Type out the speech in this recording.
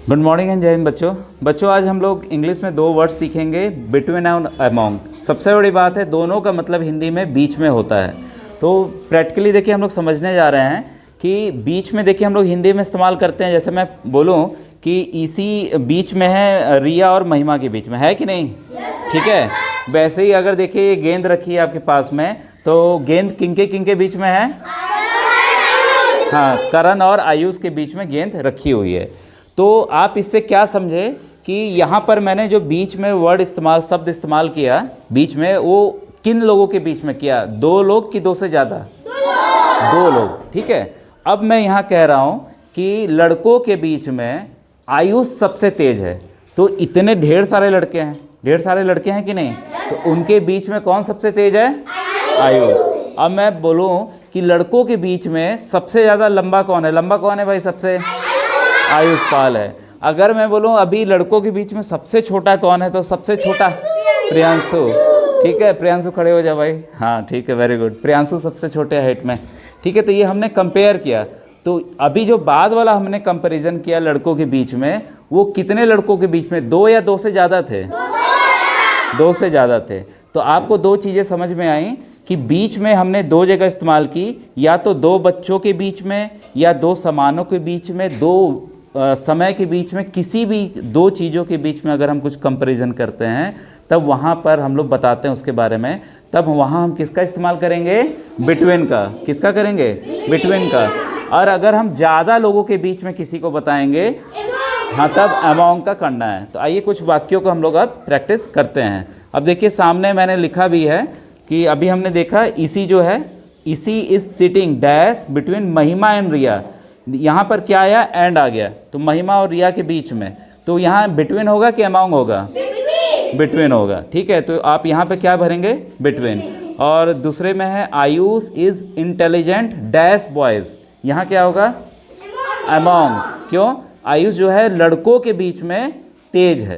Good morning and जय हिंद बच्चों आज हम लोग इंग्लिश में दो वर्ड सीखेंगे, बिटवीन एंड अमॉन्ग। सबसे बड़ी बात है, दोनों का मतलब हिंदी में बीच में होता है। तो प्रैक्टिकली देखिए हम लोग समझने जा रहे हैं कि बीच में देखिए हम लोग हिंदी में इस्तेमाल करते हैं। जैसे मैं बोलूं कि इसी बीच में है, रिया और महिमा के बीच में है कि नहीं? ठीक है। वैसे ही अगर देखिए ये गेंद रखी है आपके पास में, तो गेंद किनके बीच में है? हाँ, करण और आयुष के बीच में गेंद रखी हुई है। तो आप इससे क्या समझे कि यहाँ पर मैंने जो बीच में शब्द इस्तेमाल किया बीच में, वो किन लोगों के बीच में किया? दो लोग कि दो से ज़्यादा? दो लोग। ठीक है। अब मैं यहाँ कह रहा हूँ कि लड़कों के बीच में आयुष सबसे तेज है। तो इतने ढेर सारे लड़के हैं कि नहीं? तो उनके बीच में कौन सबसे तेज है? आयुष। अब मैं बोलूँ कि लड़कों के बीच में सबसे ज़्यादा लंबा कौन है भाई? सबसे आयुष पाल है। अगर मैं बोलूं अभी लड़कों के बीच में सबसे छोटा कौन है, तो सबसे छोटा प्रियांशु। ठीक है, प्रियांशु खड़े हो जा भाई। हाँ ठीक है, वेरी गुड। प्रियांशु सबसे छोटे हाइट में। ठीक है, तो ये हमने कंपेयर किया। तो अभी जो बाद वाला हमने कंपैरिजन किया लड़कों के बीच में, वो कितने लड़कों के बीच में? दो या दो से ज़्यादा थे? दो से ज़्यादा थे। तो आपको दो चीज़ें समझ में आई कि बीच में हमने दो जगह इस्तेमाल की, या तो दो बच्चों के बीच में, या दो समानों के बीच में, दो समय के बीच में, किसी भी दो चीज़ों के बीच में अगर हम कुछ कंपैरिजन करते हैं, तब वहाँ पर हम लोग बताते हैं उसके बारे में। तब वहाँ हम किसका इस्तेमाल करेंगे? बिटवीन का। किसका करेंगे? बिटवीन का। और अगर हम ज़्यादा लोगों के बीच में किसी को बताएंगे, हाँ, तब अमॉन्ग का करना है। तो आइए कुछ वाक्यों को हम लोग अब प्रैक्टिस करते हैं। अब देखिए सामने मैंने लिखा भी है कि अभी हमने देखा इसी जो है, इसी इज सिटिंग डैश बिटवीन महिमा एंड रिया। यहाँ पर क्या आया? एंड आ गया। तो महिमा और रिया के बीच में, तो यहाँ बिटवीन होगा कि अमॉन्ग होगा? बिटवीन होगा। ठीक है, तो आप यहाँ पे क्या भरेंगे? बिटवीन। और दूसरे में है Ayush is intelligent dash boys. यहाँ क्या होगा? अमॉन्ग। क्यों? आयुष जो है लड़कों के बीच में तेज है।